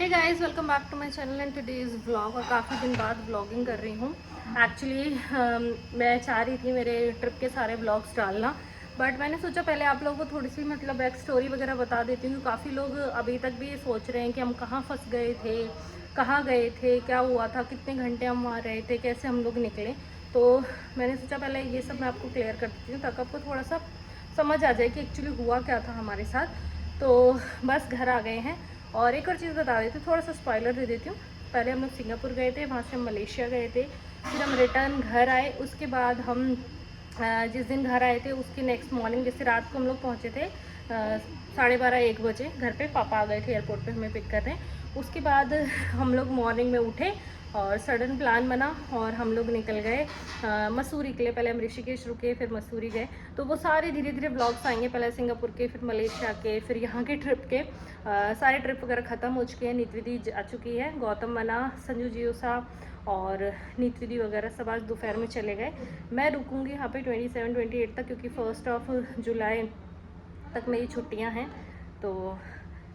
Hey guys, welcome back to my channel and today's vlog. और काफ़ी दिन बाद व्लॉगिंग कर रही हूँ। एक्चुअली मैं चाह रही थी मेरे ट्रिप के सारे व्लॉग्स डालना, बट मैंने सोचा पहले आप लोगों को थोड़ी सी बैक स्टोरी वगैरह बता देती हूँ। काफ़ी लोग अभी तक भी ये सोच रहे हैं कि हम कहाँ फंस गए थे, कहाँ गए थे, क्या हुआ था, कितने घंटे हम वहाँ रहे थे, कैसे हम लोग निकले। तो मैंने सोचा पहले ये सब मैं आपको क्लियर कर देती हूँ ताकि आपको थोड़ा सा समझ आ जाए कि एक्चुअली हुआ क्या था हमारे साथ। तो बस घर आ गए हैं। और एक और चीज़ बता देती हूँ, थोड़ा सा स्पॉइलर दे देती हूँ। पहले हम लोग सिंगापुर गए थे, वहाँ से हम मलेशिया गए थे, फिर हम रिटर्न घर आए। उसके बाद हम जिस दिन घर आए थे उसकी नेक्स्ट मॉर्निंग, जैसे रात को हम लोग पहुँचे थे 12:30-1 बजे घर पे। पापा आ गए थे एयरपोर्ट पे हमें पिक करने। उसके बाद हम लोग मॉर्निंग में उठे और सडन प्लान बना और हम लोग निकल गए मसूरी के लिए। पहले हम ऋषिकेश रुके, फिर मसूरी गए। तो वो सारे धीरे धीरे ब्लॉग्स आएंगे, पहले सिंगापुर के, फिर मलेशिया के, फिर यहाँ के ट्रिप के। सारे ट्रिप वगैरह ख़त्म हो चुके हैं। नित्विदी आ चुकी है, गौतम मना, संजू जियोसा और नित्विदी वगैरह सब आज दोपहर में चले गए। मैं रुकूंगी यहाँ पे 27-28 तक, क्योंकि 1 जुलाई तक मेरी छुट्टियाँ हैं। तो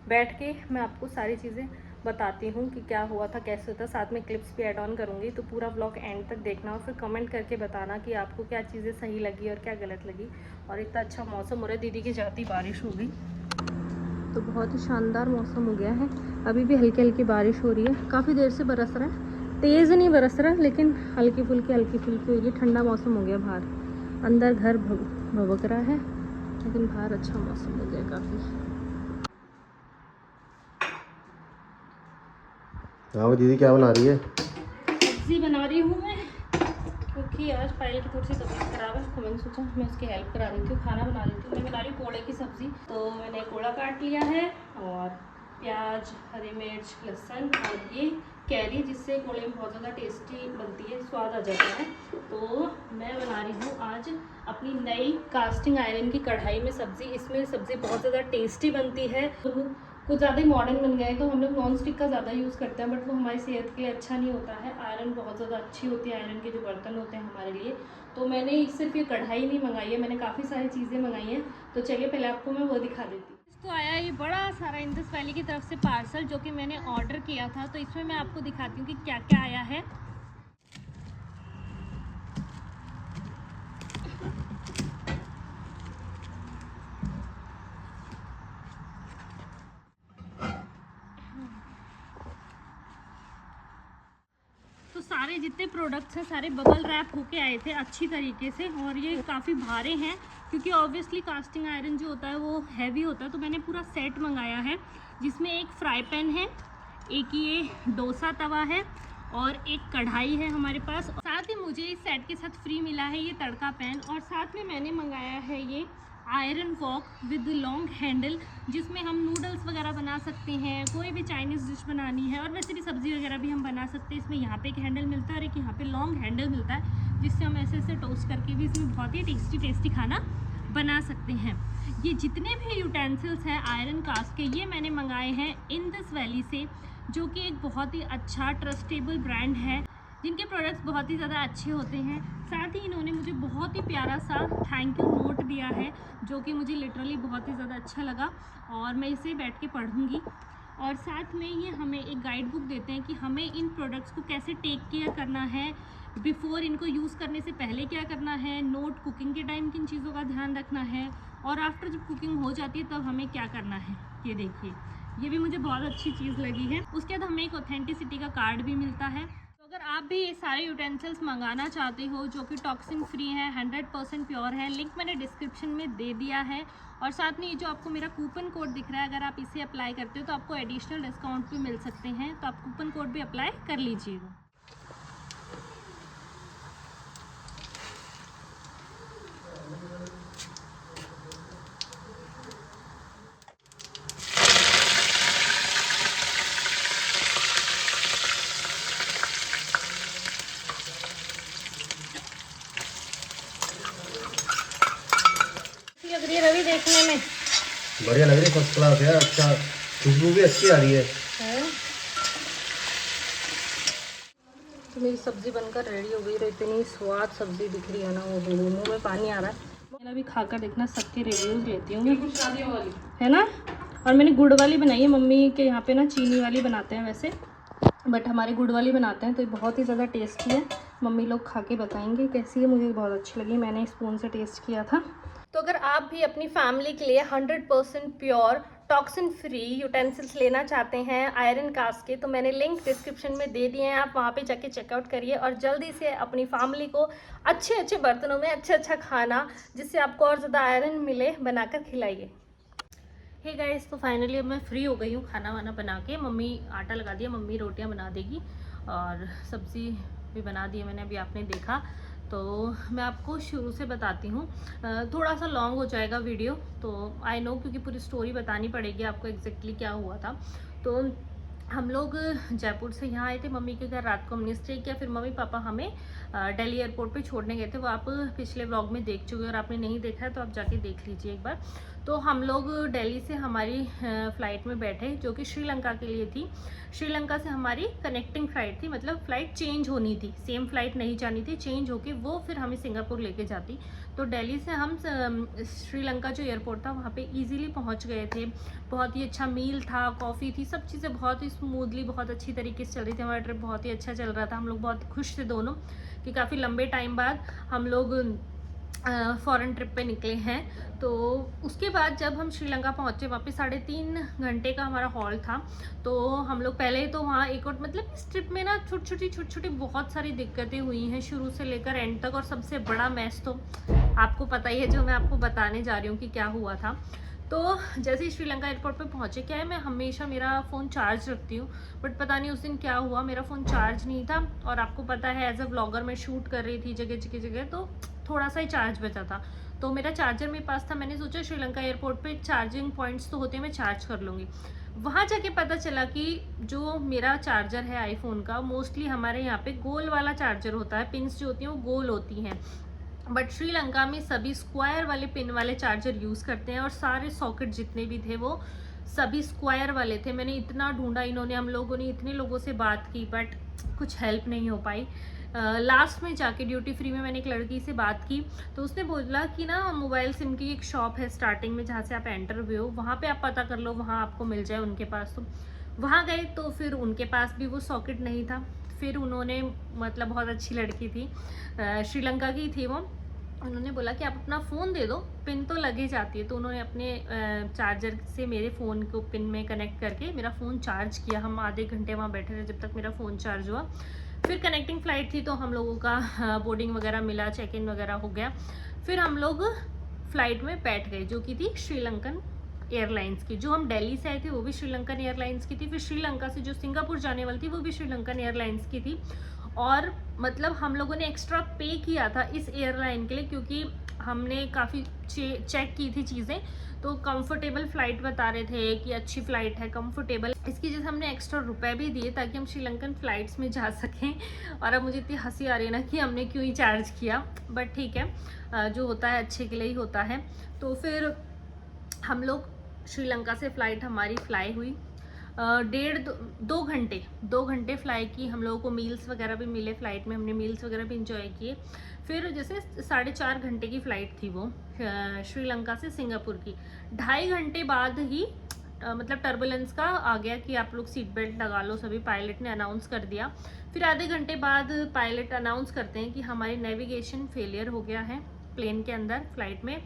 बैठ के मैं आपको सारी चीज़ें बताती हूँ कि क्या हुआ था, कैसे होता। साथ में क्लिप्स भी ऐड ऑन करूँगी, तो पूरा व्लॉग एंड तक देखना और फिर कमेंट करके बताना कि आपको क्या चीज़ें सही लगी और क्या गलत लगी। और इतना अच्छा मौसम हो रहा है, दीदी की जाती बारिश हो गई तो बहुत ही शानदार मौसम हो गया है। अभी भी हल्की हल्की बारिश हो रही है, काफ़ी देर से बरस रहा है, तेज़ नहीं बरस रहा लेकिन हल्की फुल्की हो रही है। ठंडा मौसम हो गया बाहर, अंदर घर भवक रहा है लेकिन बाहर अच्छा मौसम हो गया काफ़ी। हाँ वो दीदी क्या बना रही है? सब्जी बना रही हूँ मैं, क्योंकि आज पायल की थोड़ी सी तबीयत खराब है तो मैंने सोचा मैं उसकी हेल्प करा देती हूँ, खाना बना देती हूँ। मैं बना रही हूँ कोड़े की सब्ज़ी। तो मैंने कोड़ा काट लिया है और प्याज, हरी मिर्च, लहसुन और ये कैरी, जिससे कोड़े में बहुत ज़्यादा टेस्टी बनती है, स्वाद आ जाता है। तो मैं बना रही हूँ आज अपनी नई कास्टिंग आयरन की कढ़ाई में सब्ज़ी। इसमें सब्ज़ी बहुत ज़्यादा टेस्टी बनती है। कुछ ज़्यादा ही मॉडर्न बन गया है, तो हम लोग नॉन स्टिक का ज़्यादा यूज़ करते हैं, बट वो हमारी सेहत के लिए अच्छा नहीं होता है। आयरन बहुत ज़्यादा अच्छी होती है, आयरन के जो बर्तन होते हैं हमारे लिए। तो मैंने सिर्फ ये कढ़ाई नहीं मंगाई है, मैंने काफ़ी सारी चीज़ें मंगाई हैं। तो चलिए पहले आपको मैं वो दिखा देती हूँ। इसको आया ये बड़ा सारा इंडस वैली की तरफ से पार्सल, जो कि मैंने ऑर्डर किया था। तो इसमें मैं आपको दिखाती हूँ कि क्या क्या आया है। तो सारे जितने प्रोडक्ट्स हैं सारे बबल रैप होके आए थे अच्छी तरीके से, और ये काफ़ी भारे हैं क्योंकि ऑब्वियसली कास्टिंग आयरन जो होता है वो हैवी होता है। तो मैंने पूरा सेट मंगाया है, जिसमें एक फ्राई पैन है, एक ये डोसा तवा है और एक कढ़ाई है हमारे पास। साथ ही मुझे इस सेट के साथ फ्री मिला है ये तड़का पैन, और साथ में मैंने मंगाया है ये iron walk with long handle, जिसमें हम नूडल्स वगैरह बना सकते हैं, कोई भी चाइनीज़ डिश बनानी है, और वैसे भी सब्ज़ी वगैरह भी हम बना सकते हैं। इसमें यहाँ पे एक हैंडल मिलता है और एक यहाँ पे लॉन्ग हैंडल मिलता है, जिससे हम ऐसे ऐसे टोस्ट करके भी इसमें बहुत ही टेस्टी खाना बना सकते हैं। ये जितने भी यूटेंसिल्स हैं आयरन कास्ट के, ये मैंने मंगाए हैं इंडस वैली से, जो कि एक बहुत ही अच्छा ट्रस्टेबल ब्रांड है, जिनके प्रोडक्ट्स बहुत ही ज़्यादा अच्छे होते हैं। साथ ही इन्होंने मुझे बहुत ही प्यारा सा थैंक यू नोट दिया है, जो कि मुझे लिटरली बहुत ही ज़्यादा अच्छा लगा, और मैं इसे बैठ के पढ़ूँगी। और साथ में ये हमें एक गाइड बुक देते हैं कि हमें इन प्रोडक्ट्स को कैसे टेक केयर करना है, बिफ़ोर इनको यूज़ करने से पहले क्या करना है, नोट कुकिंग के टाइम किन चीज़ों का ध्यान रखना है, और आफ्टर जब कुकिंग हो जाती है तब हमें क्या करना है। ये देखिए, ये भी मुझे बहुत अच्छी चीज़ लगी है। उसके बाद हमें एक ऑथेंटिसिटी का कार्ड भी मिलता है। अगर आप भी ये सारे यूटेंसिल्स मंगाना चाहते हो जो कि टॉक्सिन फ्री है, 100% प्योर है, लिंक मैंने डिस्क्रिप्शन में दे दिया है। और साथ में ये जो आपको मेरा कूपन कोड दिख रहा है, अगर आप इसे अप्लाई करते हो तो आपको एडिशनल डिस्काउंट भी मिल सकते हैं, तो आप कूपन कोड भी अप्लाई कर लीजिएगा। लग रही है रवि देखने में, बढ़िया लग रही है, फर्स्ट क्लास है। अच्छा, खुशबू भी अच्छी आ रही है। तो मेरी सब्ज़ी बनकर रेडी हो गई, और इतनी स्वाद सब्ज़ी दिख रही है ना, वो मुँह में पानी आ रहा है। मैं अभी खाकर देखना, सबके रिव्यूज़ लेती हूँ, है ना। और मैंने गुड़ वाली बनाई है, मम्मी के यहाँ पे ना चीनी वाली बनाते हैं वैसे, बट हमारे गुड़ वाली बनाते हैं तो ये बहुत ही ज़्यादा टेस्टी है। मम्मी लोग खा के बताएंगे कैसी है, मुझे बहुत अच्छी लगी, मैंने स्पून से टेस्ट किया था। तो अगर आप भी अपनी फैमिली के लिए 100% प्योर टॉक्सिन फ्री यूटेंसिल्स लेना चाहते हैं आयरन कास्ट के, तो मैंने लिंक डिस्क्रिप्शन में दे दिए हैं, आप वहाँ पे जाके चेकआउट करिए और जल्दी से अपनी फैमिली को अच्छे अच्छे बर्तनों में अच्छा खाना जिससे आपको और ज़्यादा आयरन मिले बनाकर खिलाइए। हे गाइस, तो फाइनली अब मैं फ्री हो गई हूँ खाना वाना बना के। मम्मी आटा लगा दिया, मम्मी रोटियां बना देगी और सब्ज़ी भी बना दी है मैंने, अभी आपने देखा। तो मैं आपको शुरू से बताती हूँ, थोड़ा सा लॉन्ग हो जाएगा वीडियो तो आई नो, क्योंकि पूरी स्टोरी बतानी पड़ेगी आपको एग्जैक्टली क्या हुआ था। तो हम लोग जयपुर से यहाँ आए थे, मम्मी के घर रात को हमने स्टे किया, फिर मम्मी पापा हमें दिल्ली एयरपोर्ट पे छोड़ने गए थे। वो आप पिछले व्लॉग में देख चुके हो और आपने नहीं देखा है तो आप जाके देख लीजिए एक बार। तो हम लोग दिल्ली से हमारी फ़्लाइट में बैठे जो कि श्रीलंका के लिए थी। श्रीलंका से हमारी कनेक्टिंग फ़्लाइट थी, मतलब फ़्लाइट चेंज होनी थी, सेम फ़्लाइट नहीं जानी थी, चेंज होके वो फिर हमें सिंगापुर लेके जाती। तो दिल्ली से हम श्रीलंका जो एयरपोर्ट था वहाँ पे इजीली पहुँच गए थे। बहुत ही अच्छा मील था, कॉफ़ी थी, सब चीज़ें बहुत ही स्मूथली बहुत अच्छी तरीके से चल रही थी। हमारा ट्रिप बहुत ही अच्छा चल रहा था, हम लोग बहुत खुश थे दोनों कि काफ़ी लंबे टाइम बाद हम लोग फ़ॉरेन ट्रिप पे निकले हैं। तो उसके बाद जब हम श्रीलंका पहुँचे, वहाँ पे 3.5 घंटे का हमारा हॉल था। तो हम लोग पहले तो वहाँ एक और, मतलब इस ट्रिप में ना छोटी छोटी बहुत सारी दिक्कतें हुई हैं शुरू से लेकर एंड तक, और सबसे बड़ा मैस तो आपको पता ही है जो मैं आपको बताने जा रही हूँ कि क्या हुआ था। तो जैसे ही श्रीलंका एयरपोर्ट पे पहुँचे, क्या है, मैं हमेशा मेरा फ़ोन चार्ज रखती हूँ, बट पता नहीं उस दिन क्या हुआ, मेरा फ़ोन चार्ज नहीं था। और आपको पता है एज अ व्लॉगर मैं शूट कर रही थी जगह, तो थोड़ा सा ही चार्ज बचा था। तो मेरा चार्जर मेरे पास था, मैंने सोचा श्रीलंका एयरपोर्ट पे चार्जिंग पॉइंट्स तो होते हैं, मैं चार्ज कर लूँगी। वहाँ जाके पता चला कि जो मेरा चार्जर है आईफोन का, मोस्टली हमारे यहाँ पे गोल वाला चार्जर होता है, पिन्स जो होती हैं वो गोल होती हैं, बट श्रीलंका में सभी स्क्वायर वाले पिन वाले चार्जर यूज़ करते हैं और सारे सॉकेट जितने भी थे वो सभी स्क्वायर वाले थे। मैंने इतना ढूंढा, हम लोगों ने इतने लोगों से बात की, बट कुछ हेल्प नहीं हो पाई। लास्ट में जाके ड्यूटी फ्री में मैंने एक लड़की से बात की, तो उसने बोला कि ना मोबाइल सिम की एक शॉप है स्टार्टिंग में जहाँ से आप एंटर हुए हो, वहाँ पे आप पता कर लो, वहाँ आपको मिल जाए उनके पास। तो वहाँ गए तो फिर उनके पास भी वो सॉकेट नहीं था। फिर उन्होंने, मतलब बहुत अच्छी लड़की थी, श्रीलंका की थी वो, उन्होंने बोला कि आप अपना फ़ोन दे दो, पिन तो लग ही जाती है। तो उन्होंने अपने चार्जर से मेरे फ़ोन को पिन में कनेक्ट करके मेरा फ़ोन चार्ज किया। हम आधे घंटे वहाँ बैठे रहे जब तक मेरा फ़ोन चार्ज हुआ। फिर कनेक्टिंग फ़्लाइट थी तो हम लोगों का बोर्डिंग वगैरह मिला, चेक इन वगैरह हो गया। फिर हम लोग फ़्लाइट में बैठ गए जो कि थी श्रीलंकन एयरलाइंस की। जो हम दिल्ली से आए थे वो भी श्रीलंकन एयरलाइंस की थी। फिर श्रीलंका से जो सिंगापुर जाने वाली थी वो भी श्रीलंकन एयरलाइंस की थी। और मतलब हम लोगों ने एक्स्ट्रा पे किया था इस एयरलाइन के लिए, क्योंकि हमने काफ़ी चेक की थी चीज़ें, तो कंफर्टेबल फ़्लाइट बता रहे थे कि अच्छी फ़्लाइट है, कंफर्टेबल, इसकी वजह से हमने एक्स्ट्रा रुपए भी दिए ताकि हम श्रीलंकन फ़्लाइट्स में जा सकें। और अब मुझे इतनी हंसी आ रही है ना कि हमने क्यों ही चार्ज किया, बट ठीक है, जो होता है अच्छे के लिए ही होता है। तो फिर हम लोग श्रीलंका से फ़्लाइट हमारी फ्लाई हुई, 2 घंटे फ्लाई की। हम लोगों को मील्स वगैरह भी मिले फ़्लाइट में, हमने मील्स वगैरह भी इंजॉय किए। फिर जैसे 4.5 घंटे की फ़्लाइट थी वो श्रीलंका से सिंगापुर की। 2.5 घंटे बाद ही मतलब टर्बुलेंस का आ गया कि आप लोग सीट बेल्ट लगा लो, सभी पायलट ने अनाउंस कर दिया। फिर आधे घंटे बाद पायलट अनाउंस करते हैं कि हमारी नेविगेशन फेलियर हो गया है प्लेन के अंदर फ़्लाइट में,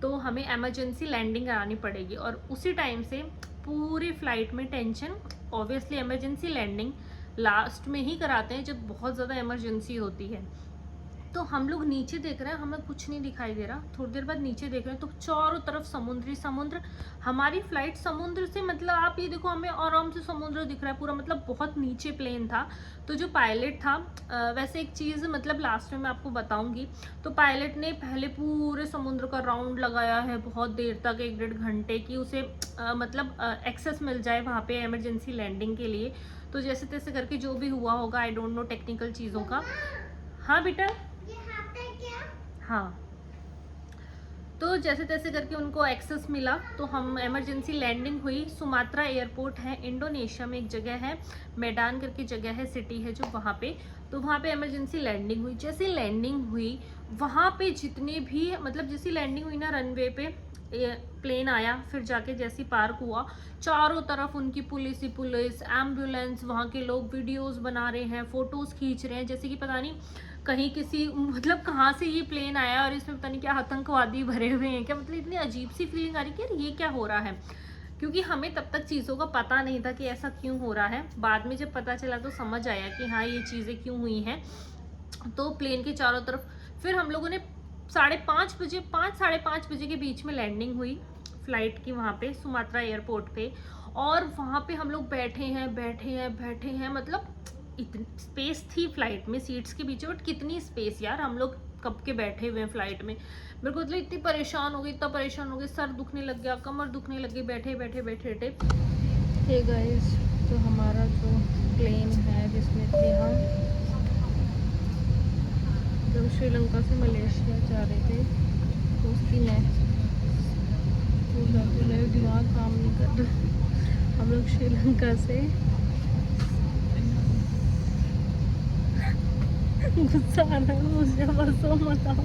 तो हमें एमरजेंसी लैंडिंग करानी पड़ेगी। और उसी टाइम से पूरी फ़्लाइट में tension, obviously emergency landing last में ही कराते हैं जब बहुत ज़्यादा इमरजेंसी होती है। तो हम लोग नीचे देख रहे हैं, हमें कुछ नहीं दिखाई दे रहा। थोड़ी देर बाद नीचे देख रहे हैं तो चारों तरफ समुद्र, हमारी फ्लाइट समुद्र से, मतलब आप ये देखो हमें आराम से समुद्र दिख रहा है पूरा, मतलब बहुत नीचे प्लेन था। तो जो पायलट था, वैसे एक चीज़ मतलब लास्ट में मैं आपको बताऊंगी, तो पायलट ने पहले पूरे समुद्र का राउंड लगाया है बहुत देर तक, 1-1.5 घंटे की, उसे मतलब एक्सेस मिल जाए वहाँ पे इमरजेंसी लैंडिंग के लिए। तो जैसे तैसे करके जो भी हुआ होगा, आई डोंट नो टेक्निकल चीज़ों का। हाँ बेटा, हाँ, तो जैसे तैसे करके उनको एक्सेस मिला, तो हम इमरजेंसी लैंडिंग हुई। सुमात्रा एयरपोर्ट है इंडोनेशिया में, एक जगह है मेडान करके जगह है, सिटी है जो वहाँ पे, तो वहाँ पे इमरजेंसी लैंडिंग हुई। जैसे लैंडिंग हुई वहाँ पे जितने भी, मतलब जैसी लैंडिंग हुई ना रनवे पे, प्लेन आया, फिर जाके जैसी पार्क हुआ, चारों तरफ उनकी पुलिस ही पुलिस, एम्बुलेंस, वहाँ के लोग वीडियोस बना रहे हैं, फोटोज खींच रहे हैं, जैसे कि पता नहीं कहीं किसी मतलब कहाँ से ये प्लेन आया और इसमें पता नहीं क्या आतंकवादी भरे हुए हैं क्या, मतलब इतनी अजीब सी फीलिंग आ रही कि यार ये क्या हो रहा है, क्योंकि हमें तब तक चीज़ों का पता नहीं था कि ऐसा क्यों हो रहा है। बाद में जब पता चला तो समझ आया कि हाँ ये चीज़ें क्यों हुई हैं। तो प्लेन के चारों तरफ फिर हम लोगों ने 5:30 के बीच में लैंडिंग हुई फ्लाइट की वहाँ पे सुमात्रा एयरपोर्ट पे, और वहाँ पे हम लोग बैठे हैं, मतलब इतनी स्पेस थी फ्लाइट में सीट्स के पीछे, बट कितनी स्पेस यार, हम लोग कब के बैठे हुए हैं फ्लाइट में। मेरे को मतलब इतनी परेशान हो गई, इतना परेशान हो गई, सर दुखने लग गया, कमर दुखने लग गई बैठे। हे गाइस, तो हमारा जो प्लेन है जिसमें थे हम जब श्रीलंका से मलेशिया जा रहे थे, तो उसकी दिमाग काम नहीं कर रहा। हम लोग श्रीलंका से गुस्सा आ रहा है मुझे, बसो मत आओ।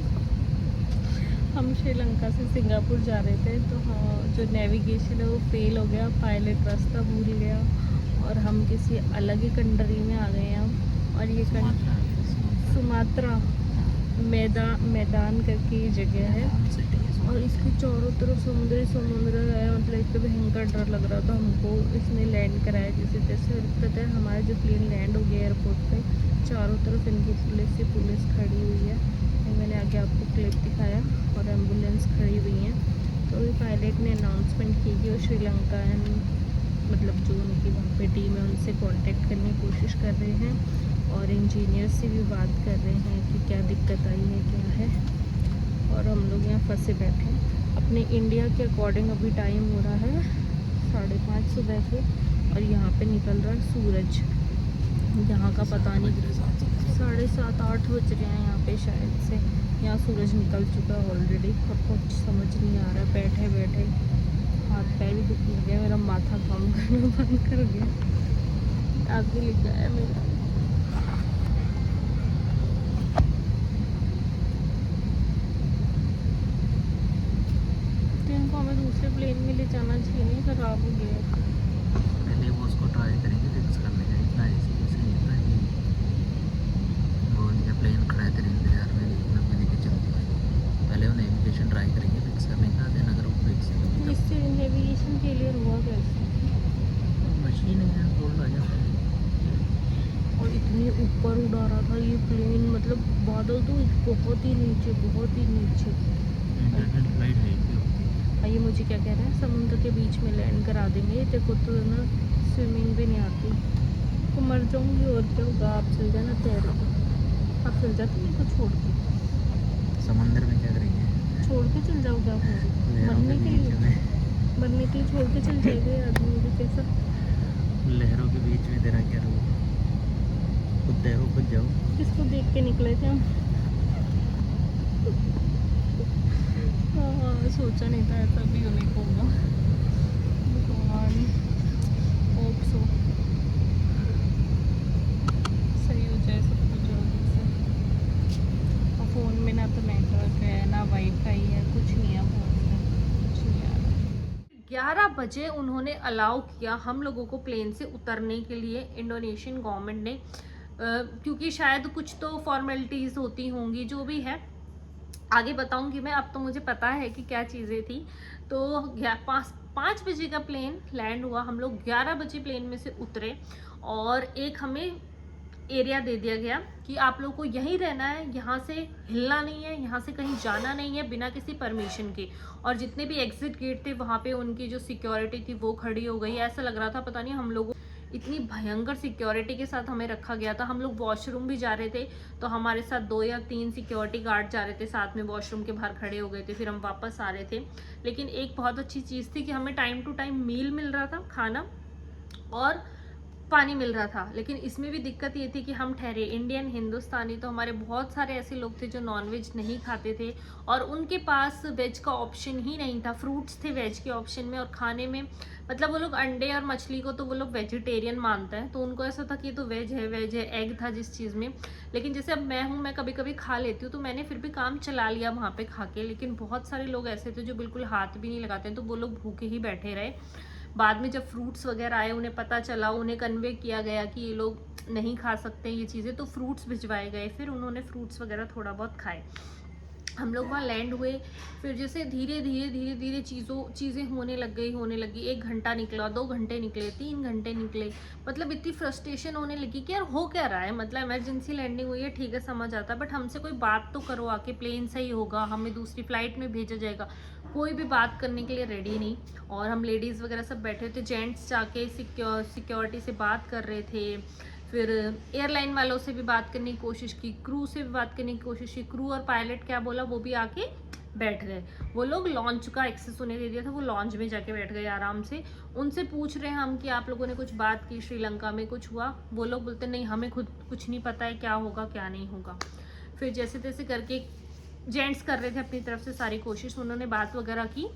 हम श्रीलंका से सिंगापुर जा रहे थे, तो हाँ जो नेविगेशन है वो फेल हो गया, पायलट रास्ता भूल गया और हम किसी अलग ही कंट्री में आ गए हैं। और ये सुमात्रा मैदान करके ये जगह है, और इसके चारों तरफ समुद्र है, मतलब इतना भयंकर डर लग रहा था हमको। इसने लैंड कराया जैसे तैसे, पता है हमारा जो प्लेन लैंड हो गया एयरपोर्ट पे, चारों तरफ इनकी पुलिस खड़ी हुई है। मैंने आगे आपको क्लिप दिखाया, और एम्बुलेंस खड़ी हुई है। तो ये पायलट ने अनाउंसमेंट की कि वो श्रीलंका मतलब जो उनकी वहाँ पे टीम है उनसे कांटेक्ट करने की कोशिश कर रहे हैं, और इंजीनियर से भी बात कर रहे हैं कि क्या दिक्कत आई है क्या है। और हम लोग यहाँ फंसे बैठे हैं अपने इंडिया के अकॉर्डिंग। अभी टाइम हो रहा है 5:30 सुबह के, और यहाँ पे निकल रहा है सूरज। यहाँ का पता नहीं, 7:30-8 बज रहे हैं यहाँ पे शायद से। यहाँ सूरज निकल चुका है ऑलरेडी, और कुछ समझ नहीं आ रहा है। बैठे हाथ पैर भी दुखने लगे, मेरा माथा काम करना बंद कर गया। आगे लिखा है मेरा हमें दूसरे प्लेन में ले जाना चाहिए, नहीं खराब हो गया। पहले वो उसको ट्राई करेंगे फिक्स करने का, इतना ऐसे नहीं होता है कि वो इनका प्लेन खड़ा है तेरे इंतजार में लेके लेके चलते हैं। पहले वो नेविगेशन ट्राई करेंगे फिक्स करने का, देन अगर वो फिक्स है इससे नेविगेशन फेलियर हुआ कैसे? मशीन है होल्ड आ जाता है। और इतनी ऊपर उड़ा रहा था ये प्लेन, मतलब बादल तो बहुत ही नीचे। फ्लाइट है ये मुझे क्या कह रहा है, समुद्र के बीच में लैंड करा देंगे। देखो तो ना स्विमिंग भी नहीं आती, तो मर जाऊंगी और क्या होगा। आप चल जाना तैर के, आप चल जाते मेरे को छोड़ के। समंदर में क्या करेंगे, छोड़ के चल जाओगे आप मुझे मरने के लिए छोड़ के चल जाएगा आदमी मुझे कैसा। लहरों के बीच में तेरा क्या रोल, खुद तैरो खुद जाओ। किसको देख के निकले थे हम? सोचा नहीं था ऐसा भी होने को होगा। होप सो सही हो जाए सब कुछ जल्दी से। और फ़ोन में ना तो नेटवर्क है ना वाईफाई है, कुछ नहीं है फ़ोन में, कुछ नहीं आ रहा। 11 बजे उन्होंने अलाउ किया हम लोगों को प्लेन से उतरने के लिए, इंडोनेशियन गवर्नमेंट ने, क्योंकि शायद कुछ तो फॉर्मेलिटीज़ होती होंगी, जो भी है आगे बताऊंगी मैं। अब तो मुझे पता है कि क्या चीज़ें थी। तो 5 बजे का प्लेन लैंड हुआ, हम लोग 11 बजे प्लेन में से उतरे, और एक हमें एरिया दे दिया गया कि आप लोगों को यहीं रहना है, यहाँ से हिलना नहीं है, यहाँ से कहीं जाना नहीं है बिना किसी परमिशन के। और जितने भी एग्जिट गेट थे वहाँ पे उनकी जो सिक्योरिटी थी वो खड़ी हो गई। ऐसा लग रहा था पता नहीं हम लोगों, इतनी भयंकर सिक्योरिटी के साथ हमें रखा गया था। हम लोग वॉशरूम भी जा रहे थे तो हमारे साथ 2 या 3 सिक्योरिटी गार्ड जा रहे थे साथ में, वॉशरूम के बाहर खड़े हो गए थे। फिर हम वापस आ रहे थे। लेकिन एक बहुत अच्छी चीज़ थी कि हमें टाइम टू टाइम मील मिल रहा था, खाना, और पानी मिल रहा था। लेकिन इसमें भी दिक्कत ये थी कि हम ठहरे इंडियन हिंदुस्तानी, तो हमारे बहुत सारे ऐसे लोग थे जो नॉनवेज नहीं खाते थे और उनके पास वेज का ऑप्शन ही नहीं था। फ्रूट्स थे वेज के ऑप्शन में, और खाने में मतलब वो लोग अंडे और मछली को तो वो लोग वेजिटेरियन मानते हैं, तो उनको ऐसा था कि ये तो वेज है, एग था जिस चीज़ में। लेकिन जैसे अब मैं हूँ, मैं कभी कभी खा लेती हूँ, तो मैंने फिर भी काम चला लिया वहाँ पे खा के। लेकिन बहुत सारे लोग ऐसे थे जो बिल्कुल हाथ भी नहीं लगाते हैं, तो वो लोग भूखे ही बैठे रहे। बाद में जब फ्रूट्स वगैरह आए, उन्हें पता चला, उन्हें कन्वे किया गया कि ये लोग नहीं खा सकते ये चीज़ें, तो फ्रूट्स भिजवाए गए, फिर उन्होंने फ्रूट्स वगैरह थोड़ा बहुत खाए। हम लोग वहाँ लैंड हुए, फिर जैसे धीरे धीरे चीज़ें होने लगी। 1 घंटा निकला, 2 घंटे निकले, 3 घंटे निकले। मतलब इतनी फ्रस्ट्रेशन होने लगी कि यार हो क्या रहा है, मतलब इमरजेंसी लैंडिंग हुई है, ठीक है समझ आता है, बट हमसे कोई बात तो करो आके, प्लेन सही होगा, हमें दूसरी फ्लाइट में भेजा जाएगा। कोई भी बात करने के लिए रेडी नहीं। और हम लेडीज़ वगैरह सब बैठे थे, जेंट्स जाके सिक्योरिटी से बात कर रहे थे, फिर एयरलाइन वालों से भी बात करने की कोशिश की, क्रू से भी बात करने की कोशिश की। क्रू और पायलट क्या बोला, वो भी आके बैठ गए। वो लोग लॉन्च का एक्सेस उन्हें दे दिया था, वो लॉन्च में जाके बैठ गए आराम से। उनसे पूछ रहे हैं हम कि आप लोगों ने कुछ बात की, श्रीलंका में कुछ हुआ? वो लोग बोलते नहीं, हमें खुद कुछ नहीं पता है क्या होगा क्या नहीं होगा। फिर जैसे तैसे करके जेंट्स कर रहे थे अपनी तरफ से सारी कोशिश, उन्होंने बात वगैरह की।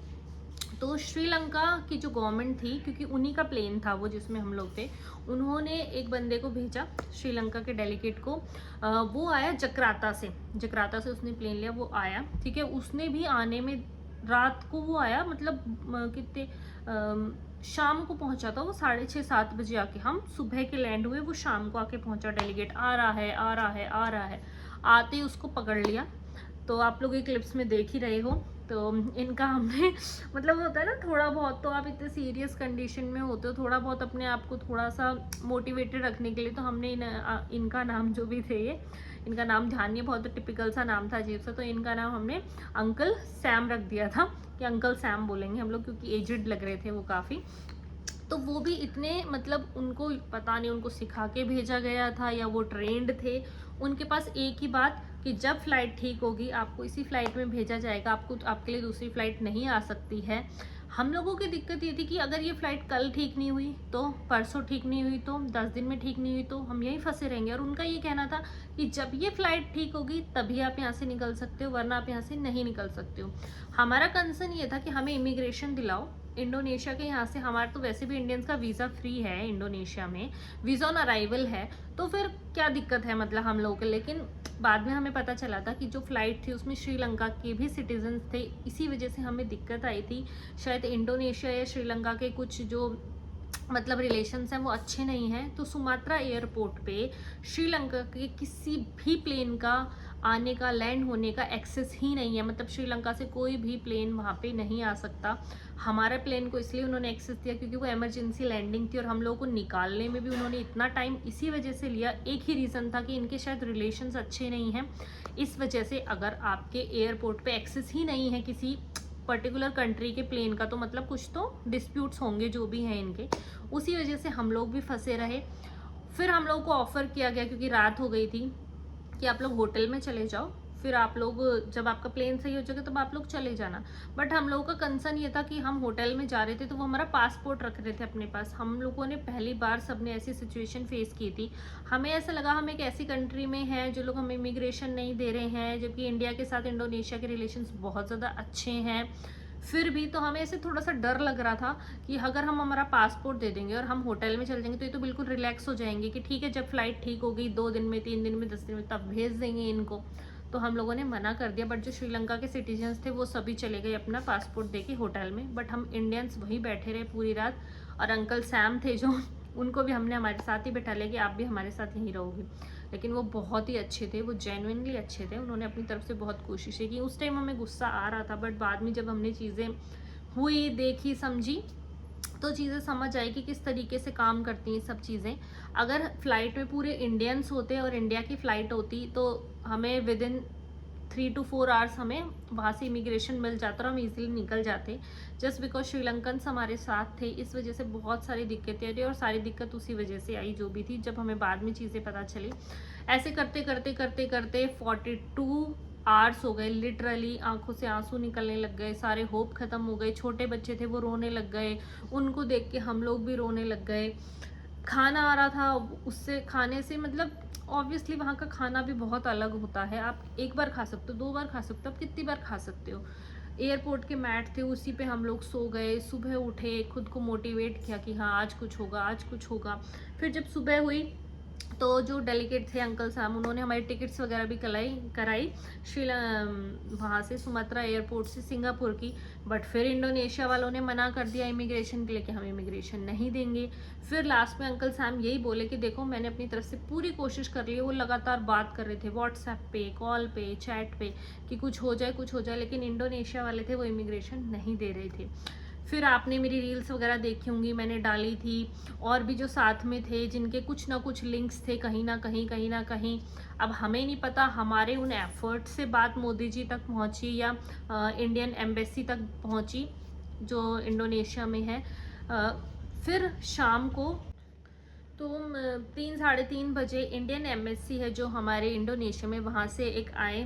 तो श्रीलंका की जो गवर्नमेंट थी, क्योंकि उन्हीं का प्लेन था वो जिसमें हम लोग थे, उन्होंने एक बंदे को भेजा श्रीलंका के डेलीगेट को। वो आया जकार्ता से उसने प्लेन लिया, वो आया, ठीक है। उसने भी आने में रात को वो आया, मतलब कितने शाम को पहुंचा था वो, 6:30-7 बजे आके। हम सुबह के लैंड हुए, वो शाम को आके पहुंचा। डेलीगेट आ रहा है, आते ही उसको पकड़ लिया। तो आप लोग ये क्लिप्स में देख ही रहे हो। तो इनका हमने मतलब होता है ना थोड़ा बहुत, तो आप इतने सीरियस कंडीशन में होते हो, थोड़ा बहुत अपने आप को थोड़ा सा मोटिवेटेड रखने के लिए, तो हमने इनका नाम जो भी थे, ये इनका नाम ध्यान नहीं, बहुत टिपिकल सा नाम था, अजीब सा, तो इनका नाम हमने अंकल सैम रख दिया था कि अंकल सैम बोलेंगे हम लोग, क्योंकि एजड लग रहे थे वो काफ़ी। तो वो भी इतने, मतलब उनको पता नहीं उनको सिखा के भेजा गया था या वो ट्रेंड थे। उनके पास एक ही बात कि जब फ्लाइट ठीक होगी आपको इसी फ्लाइट में भेजा जाएगा, आपके लिए दूसरी फ्लाइट नहीं आ सकती है। हम लोगों की दिक्कत ये थी कि अगर ये फ्लाइट कल ठीक नहीं हुई तो, परसों ठीक नहीं हुई तो, 10 दिन में ठीक नहीं हुई तो हम यहीं फंसे रहेंगे। और उनका ये कहना था कि जब ये फ्लाइट ठीक होगी तभी आप यहाँ से निकल सकते हो, वरना आप यहाँ से नहीं निकल सकते हो। हमारा कंसर्न ये था कि हमें इमिग्रेशन दिलाओ इंडोनेशिया के यहाँ से। हमारा तो वैसे भी इंडियंस का वीज़ा फ्री है इंडोनेशिया में, वीज़ा ऑन अराइवल है, तो फिर क्या दिक्कत है मतलब हम लोगों के। लेकिन बाद में हमें पता चला था कि जो फ्लाइट थी उसमें श्रीलंका के भी सिटीजन्स थे, इसी वजह से हमें दिक्कत आई थी। शायद इंडोनेशिया या श्रीलंका के कुछ जो मतलब रिलेशंस हैं वो अच्छे नहीं हैं। तो सुमात्रा एयरपोर्ट पे श्रीलंका के किसी भी प्लेन का आने का, लैंड होने का एक्सेस ही नहीं है, मतलब श्रीलंका से कोई भी प्लेन वहाँ पे नहीं आ सकता। हमारे प्लेन को इसलिए उन्होंने एक्सेस दिया क्योंकि वो इमरजेंसी लैंडिंग थी, और हम लोगों को निकालने में भी उन्होंने इतना टाइम इसी वजह से लिया। एक ही रीज़न था कि इनके शायद रिलेशंस अच्छे नहीं हैं, इस वजह से अगर आपके एयरपोर्ट पे एक्सेस ही नहीं है किसी पर्टिकुलर कंट्री के प्लेन का, तो मतलब कुछ तो डिस्प्यूट्स होंगे जो भी हैं इनके। उसी वजह से हम लोग भी फंसे रहे। फिर हम लोग को ऑफ़र किया गया, क्योंकि रात हो गई थी, कि आप लोग होटल में चले जाओ, फिर आप लोग जब आपका प्लेन सही हो जाएगा तब आप लोग चले जाना। बट हम लोगों का कंसर्न ये था कि हम होटल में जा रहे थे तो वो हमारा पासपोर्ट रख रहे थे अपने पास। हम लोगों ने पहली बार सबने ऐसी सिचुएशन फेस की थी। हमें ऐसा लगा हम एक ऐसी कंट्री में हैं जो लोग हमें इमिग्रेशन नहीं दे रहे हैं, जबकि इंडिया के साथ इंडोनेशिया के रिलेशंस बहुत ज़्यादा अच्छे हैं। फिर भी तो हमें ऐसे थोड़ा सा डर लग रहा था कि अगर हम हमारा पासपोर्ट दे देंगे और हम होटल में चल जाएंगे तो ये तो बिल्कुल रिलैक्स हो जाएंगे कि ठीक है जब फ्लाइट ठीक हो गई 2 दिन में, 3 दिन में, 10 दिन में, तब भेज देंगे इनको। तो हम लोगों ने मना कर दिया। बट जो श्रीलंका के सिटीजन्स थे वो सभी चले गए अपना पासपोर्ट देके होटल में, बट हम इंडियंस वहीं बैठे रहे पूरी रात। और अंकल सैम थे जो, उनको भी हमने हमारे साथ ही बैठा लिया कि आप भी हमारे साथ यहीं रहोगे। लेकिन वो बहुत ही अच्छे थे, वो जेन्युइनली अच्छे थे, उन्होंने अपनी तरफ से बहुत कोशिशें की। उस टाइम हमें गुस्सा आ रहा था, बट बाद में जब हमने चीज़ें हुई, देखी, समझी, तो चीज़ें समझ आई कि किस तरीके से काम करती हैं सब चीज़ें। अगर फ्लाइट में पूरे इंडियंस होते और इंडिया की फ़्लाइट होती तो हमें विद इन 3 to 4 आवर्स हमें वहाँ से इमिग्रेशन मिल जाता और हम इजीली निकल जाते। जस्ट बिकॉज श्रीलंकन्स हमारे साथ थे, इस वजह से बहुत सारी दिक्कतें आई, और सारी दिक्कत उसी वजह से आई जो भी थी, जब हमें बाद में चीज़ें पता चली। ऐसे करते करते करते करते 42 आवर्स हो गए, लिटरली आंखों से आंसू निकलने लग गए, सारे होप खत्म हो गए। छोटे बच्चे थे वो रोने लग गए, उनको देख के हम लोग भी रोने लग गए। खाना आ रहा था, उससे खाने से मतलब ऑब्वियसली वहाँ का खाना भी बहुत अलग होता है। आप एक बार खा सकते हो, 2 बार खा सकते हो, आप कितनी बार खा सकते हो। एयरपोर्ट के मैट थे, उसी पे हम लोग सो गए। सुबह उठे, खुद को मोटिवेट किया कि हाँ आज कुछ होगा, आज कुछ होगा। फिर जब सुबह हुई तो जो डेलीगेट थे अंकल साहब, उन्होंने हमारी टिकट्स वगैरह भी कराई वहाँ से सुमात्रा एयरपोर्ट से सिंगापुर की। बट फिर इंडोनेशिया वालों ने मना कर दिया इमिग्रेशन के लिए कि हम इमिग्रेशन नहीं देंगे। फिर लास्ट में अंकल साहब यही बोले कि देखो मैंने अपनी तरफ से पूरी कोशिश कर ली है। वो लगातार बात कर रहे थे व्हाट्सएप पे, कॉल पे, चैट पे कि कुछ हो जाए, कुछ हो जाए, लेकिन इंडोनेशिया वाले थे वो इमिग्रेशन नहीं दे रहे थे। फिर आपने मेरी रील्स वगैरह देखी होंगी, मैंने डाली थी। और भी जो साथ में थे जिनके कुछ ना कुछ लिंक्स थे कहीं ना कहीं, कहीं ना कहीं। अब हमें नहीं पता हमारे उन एफर्ट से बात मोदी जी तक पहुंची या इंडियन एम्बेसी तक पहुंची जो इंडोनेशिया में है। फिर शाम को तो 3 साढ़े 3 बजे इंडियन एम्बेसी है जो हमारे इंडोनेशिया में, वहाँ से एक आए,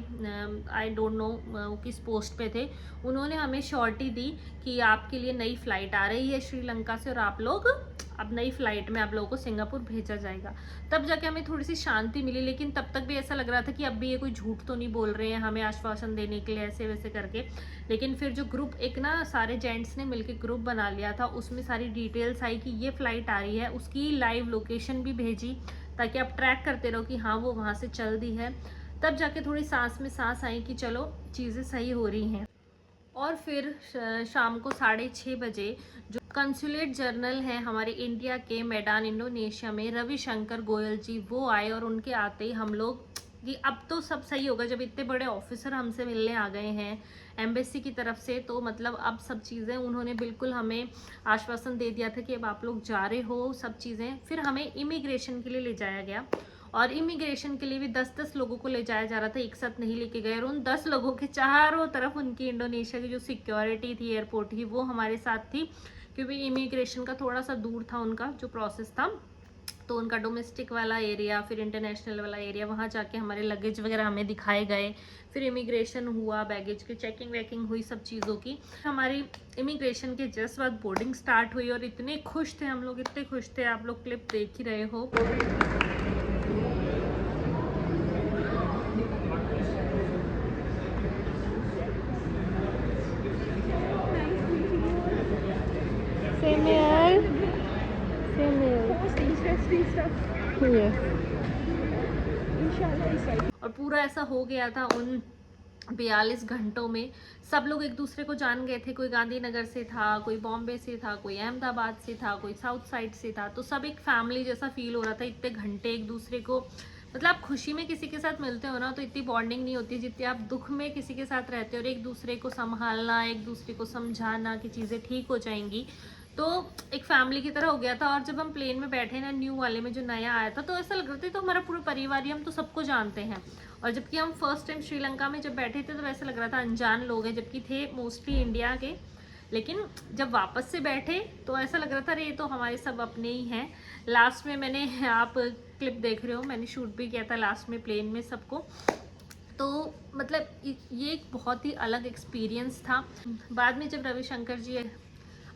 आई डोंट नो किस पोस्ट पे थे। उन्होंने हमें श्योरिटी दी कि आपके लिए नई फ़्लाइट आ रही है श्रीलंका से और आप लोग अब नई फ़्लाइट में आप लोगों को सिंगापुर भेजा जाएगा। तब जाके हमें थोड़ी सी शांति मिली। लेकिन तब तक भी ऐसा लग रहा था कि अब भी ये कोई झूठ तो नहीं बोल रहे हैं हमें आश्वासन देने के लिए ऐसे वैसे करके। लेकिन फिर जो ग्रुप एक ना सारे जेंट्स ने मिलकर ग्रुप बना लिया था, उसमें सारी डिटेल्स आई कि ये फ़्लाइट आ रही है, उसकी लाइव लोकेशन भी भेजी ताकि आप ट्रैक करते रहो कि हाँ वो वहाँ से चल दी है। तब जाके थोड़ी सांस में सांस आई कि चलो चीज़ें सही हो रही हैं। और फिर शाम को 6:30 बजे जो कंसुलेट जनरल हैं हमारे इंडिया के मैदान इंडोनेशिया में, रविशंकर गोयल जी, वो आए। और उनके आते ही हम लोग कि अब तो सब सही होगा, जब इतने बड़े ऑफिसर हमसे मिलने आ गए हैं एम्बेसी की तरफ से, तो मतलब अब सब चीज़ें उन्होंने बिल्कुल हमें आश्वासन दे दिया था कि अब आप लोग जा रहे हो सब चीज़ें। फिर हमें इमिग्रेशन के लिए ले जाया गया और इमिग्रेशन के लिए भी 10-10 लोगों को ले जाया जा रहा था, एक साथ नहीं लेके गए। और उन 10 लोगों के चारों तरफ उनकी इंडोनेशिया की जो सिक्योरिटी थी एयरपोर्ट की, वो हमारे साथ थी। क्योंकि इमिग्रेशन का थोड़ा सा दूर था उनका जो प्रोसेस था, तो उनका डोमेस्टिक वाला एरिया फिर इंटरनेशनल वाला एरिया, वहाँ जाके हमारे लगेज वगैरह हमें दिखाए गए। फिर इमिग्रेशन हुआ, बैगेज की चेकिंग वेकिंग हुई, सब चीज़ों की। हमारी इमिग्रेशन के जस्ट बाद बोर्डिंग स्टार्ट हुई और इतने खुश थे हम लोग, इतने खुश थे, आप लोग क्लिप देख ही रहे हो। और पूरा ऐसा हो गया था उन 42 घंटों में। सब लोग एक दूसरे को जान गए थे, कोई गांधीनगर से था, कोई बॉम्बे से था, कोई अहमदाबाद से था, कोई साउथ साइड से था। तो सब एक फैमिली जैसा फील हो रहा था। इतने घंटे एक दूसरे को, मतलब आप खुशी में किसी के साथ मिलते हो ना तो इतनी बॉन्डिंग नहीं होती जितनी आप दुख में किसी के साथ रहते हो। और एक दूसरे को संभालना, एक दूसरे को समझाना कि चीज़ें ठीक हो जाएंगी, तो एक फैमिली की तरह हो गया था। और जब हम प्लेन में बैठे ना, न्यू वाले में जो नया आया था, तो ऐसा लग रहा था तो हमारा पूरा परिवार ही, हम तो सबको जानते हैं। और जबकि हम फर्स्ट टाइम श्रीलंका में जब बैठे थे तो ऐसा लग रहा था अनजान लोग हैं, जबकि थे मोस्टली इंडिया के। लेकिन जब वापस से बैठे तो ऐसा लग रहा था अरे ये तो हमारे सब अपने ही हैं। लास्ट में मैंने, आप क्लिप देख रहे हो, मैंने शूट भी किया था लास्ट में प्लेन में सबको। तो मतलब ये एक बहुत ही अलग एक्सपीरियंस था। बाद में जब रविशंकर जी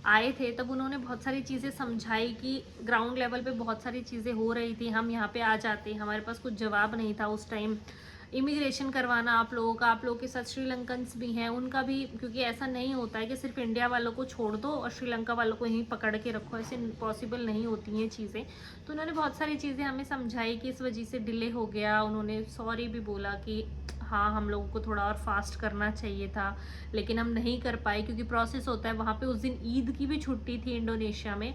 आए थे तब उन्होंने बहुत सारी चीज़ें समझाई कि ग्राउंड लेवल पे बहुत सारी चीज़ें हो रही थी। हम यहाँ पे आ जाते, हमारे पास कुछ जवाब नहीं था उस टाइम। इमिग्रेशन करवाना आप लोगों का, आप लोगों के साथ श्रीलंकन्स भी हैं उनका भी, क्योंकि ऐसा नहीं होता है कि सिर्फ इंडिया वालों को छोड़ दो और श्रीलंका वालों को यहीं पकड़ के रखो, ऐसे पॉसिबल नहीं होती हैं चीज़ें। तो उन्होंने बहुत सारी चीज़ें हमें समझाई कि इस वजह से डिले हो गया। उन्होंने सॉरी भी बोला कि हाँ हम लोगों को थोड़ा और फास्ट करना चाहिए था, लेकिन हम नहीं कर पाए क्योंकि प्रोसेस होता है। वहाँ पे उस दिन ईद की भी छुट्टी थी इंडोनेशिया में,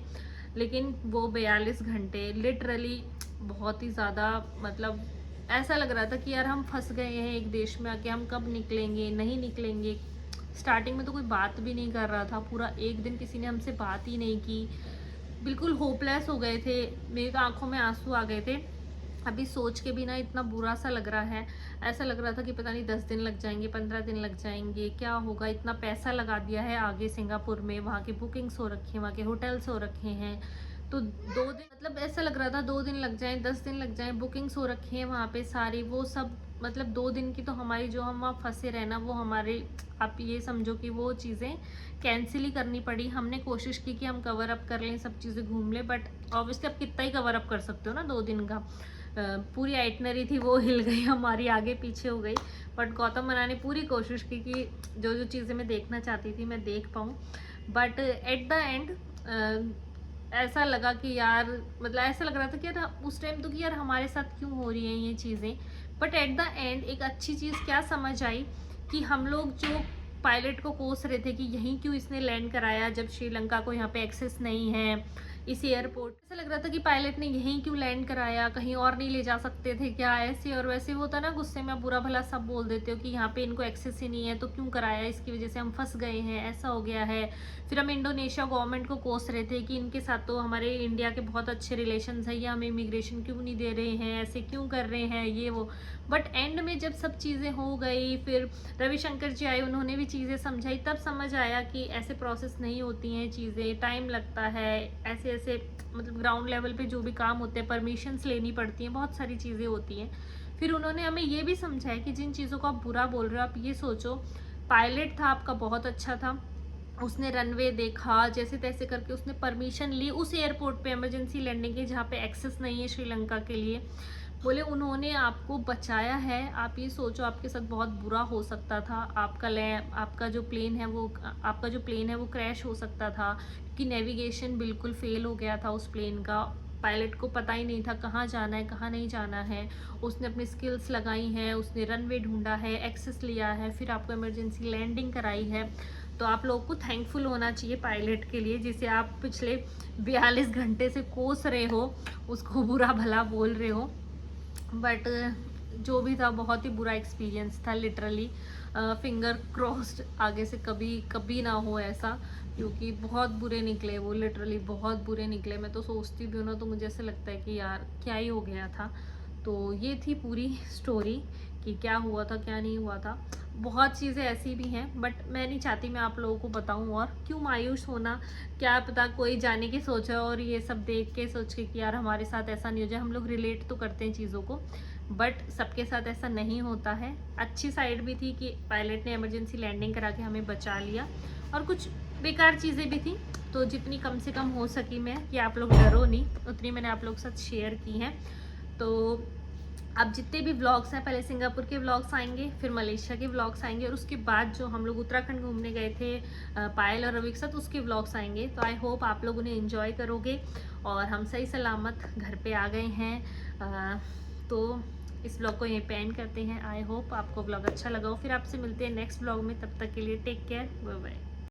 लेकिन वो 42 घंटे लिटरली बहुत ही ज़्यादा, मतलब ऐसा लग रहा था कि यार हम फंस गए हैं एक देश में आके, हम कब निकलेंगे, नहीं निकलेंगे। स्टार्टिंग में तो कोई बात भी नहीं कर रहा था, पूरा एक दिन किसी ने हमसे बात ही नहीं की, बिल्कुल होपलेस हो गए थे। मेरी तो आंखों में आंसू आ गए थे। अभी सोच के भी ना इतना बुरा सा लग रहा है। ऐसा लग रहा था कि पता नहीं 10 दिन लग जाएंगे, 15 दिन लग जाएंगे, क्या होगा। इतना पैसा लगा दिया है आगे सिंगापुर में, वहाँ की बुकिंग्स हो रखी हैं, वहाँ के होटल्स हो रखे हैं। तो 2 दिन, मतलब ऐसा लग रहा था 2 दिन लग जाएं, 10 दिन लग जाएं, बुकिंग्स हो रखी हैं वहाँ पे सारी, वो सब मतलब 2 दिन की तो हमारी जो हम वहाँ फंसे रहे ना, वो हमारे, आप ये समझो कि वो चीज़ें कैंसिल ही करनी पड़ी। हमने कोशिश की कि हम कवर अप कर लें, सब चीज़ें घूम लें, बट ऑब्वियसली आप कितना ही कवर अप कर सकते हो ना 2 दिन का। पूरी आइटनरी थी वो हिल गई हमारी, आगे पीछे हो गई। बट गौतम मना ने पूरी कोशिश की कि जो जो चीज़ें मैं देखना चाहती थी मैं देख पाऊँ। बट एट द एंड ऐसा लगा कि यार, मतलब ऐसा लग रहा था कि यार उस टाइम तो कि यार हमारे साथ क्यों हो रही हैं ये चीज़ें। बट एट द एंड एक अच्छी चीज़ क्या समझ आई कि हम लोग जो पायलट को कोस रहे थे कि यहीं क्यों इसने लैंड कराया जब श्रीलंका को यहाँ पे एक्सेस नहीं है इस एयरपोर्ट, ऐसा लग रहा था कि पायलट ने यहीं क्यों लैंड कराया, कहीं और नहीं ले जा सकते थे क्या, ऐसे और वैसे होता ना, गुस्से में बुरा भला सब बोल देते हो कि यहाँ पे इनको एक्सेस ही नहीं है तो क्यों कराया, इसकी वजह से हम फंस गए हैं, ऐसा हो गया है। फिर हम इंडोनेशिया गवर्नमेंट को कोस रहे थे कि इनके साथ तो हमारे इंडिया के बहुत अच्छे रिलेशंस है, ये हमें इमिग्रेशन क्यों नहीं दे रहे हैं, ऐसे क्यों कर रहे हैं ये वो। बट एंड में जब सब चीज़ें हो गई, फिर रविशंकर जी आए, उन्होंने भी चीज़ें समझाई, तब समझ आया कि ऐसे प्रोसेस नहीं होती हैं चीज़ें, टाइम लगता है, ऐसे ऐसे मतलब ग्राउंड लेवल पे जो भी काम होते हैं, परमिशंस लेनी पड़ती हैं, बहुत सारी चीज़ें होती हैं। फिर उन्होंने हमें ये भी समझाया कि जिन चीज़ों को आप बुरा बोल रहे हो, आप ये सोचो पायलट था आपका बहुत अच्छा था, उसने रनवे देखा, जैसे तैसे करके उसने परमिशन ली उस एयरपोर्ट पे इमरजेंसी लैंडिंग की जहाँ पे एक्सेस नहीं है श्रीलंका के लिए। बोले उन्होंने आपको बचाया है, आप ये सोचो आपके साथ बहुत बुरा हो सकता था, आपका जो प्लेन है वो क्रैश हो सकता था, क्योंकि नेविगेशन बिल्कुल फेल हो गया था उस प्लेन का। पायलट को पता ही नहीं था कहाँ जाना है कहाँ नहीं जाना है। उसने अपनी स्किल्स लगाई हैं, उसने रनवे ढूंढा है, एक्सेस लिया है, फिर आपको इमरजेंसी लैंडिंग कराई है। तो आप लोगों को थैंकफुल होना चाहिए पायलट के लिए, जिसे आप पिछले 42 घंटे से कोस रहे हो, उसको बुरा भला बोल रहे हो। बट जो भी था बहुत ही बुरा एक्सपीरियंस था लिटरली। फिंगर क्रॉस्ड आगे से कभी कभी ना हो ऐसा, क्योंकि बहुत बुरे निकले वो, लिटरली बहुत बुरे निकले। मैं तो सोचती भी हूँ ना तो मुझे ऐसा लगता है कि यार क्या ही हो गया था। तो ये थी पूरी स्टोरी कि क्या हुआ था क्या नहीं हुआ था। बहुत चीज़ें ऐसी भी हैं बट मैं नहीं चाहती मैं आप लोगों को बताऊं, और क्यों मायूस होना, क्या पता कोई जाने की सोचा और ये सब देख के सोच के कि यार हमारे साथ ऐसा नहीं हो जाए। हम लोग रिलेट तो करते हैं चीज़ों को, बट सबके साथ ऐसा नहीं होता है। अच्छी साइड भी थी कि पायलट ने इमरजेंसी लैंडिंग करा के हमें बचा लिया, और कुछ बेकार चीज़ें भी थी। तो जितनी कम से कम हो सकी मैं कि आप लोग डरो नहीं, उतनी मैंने आप लोग के साथ शेयर की हैं। तो अब जितने भी व्लॉग्स हैं, पहले सिंगापुर के व्लॉग्स आएंगे, फिर मलेशिया के व्लॉग्स आएंगे, और उसके बाद जो हम लोग उत्तराखंड घूमने गए थे पायल और रवि के साथ, उसके व्लॉग्स आएंगे। तो आई होप आप लोग उन्हें एंजॉय करोगे। और हम सही सलामत घर पे आ गए हैं। तो इस व्लॉग को यहीं पे एंड करते हैं। आई होप आपको व्लॉग अच्छा लगा हो। फिर आपसे मिलते हैं नेक्स्ट व्लॉग में, तब तक के लिए टेक केयर, बाय बाय।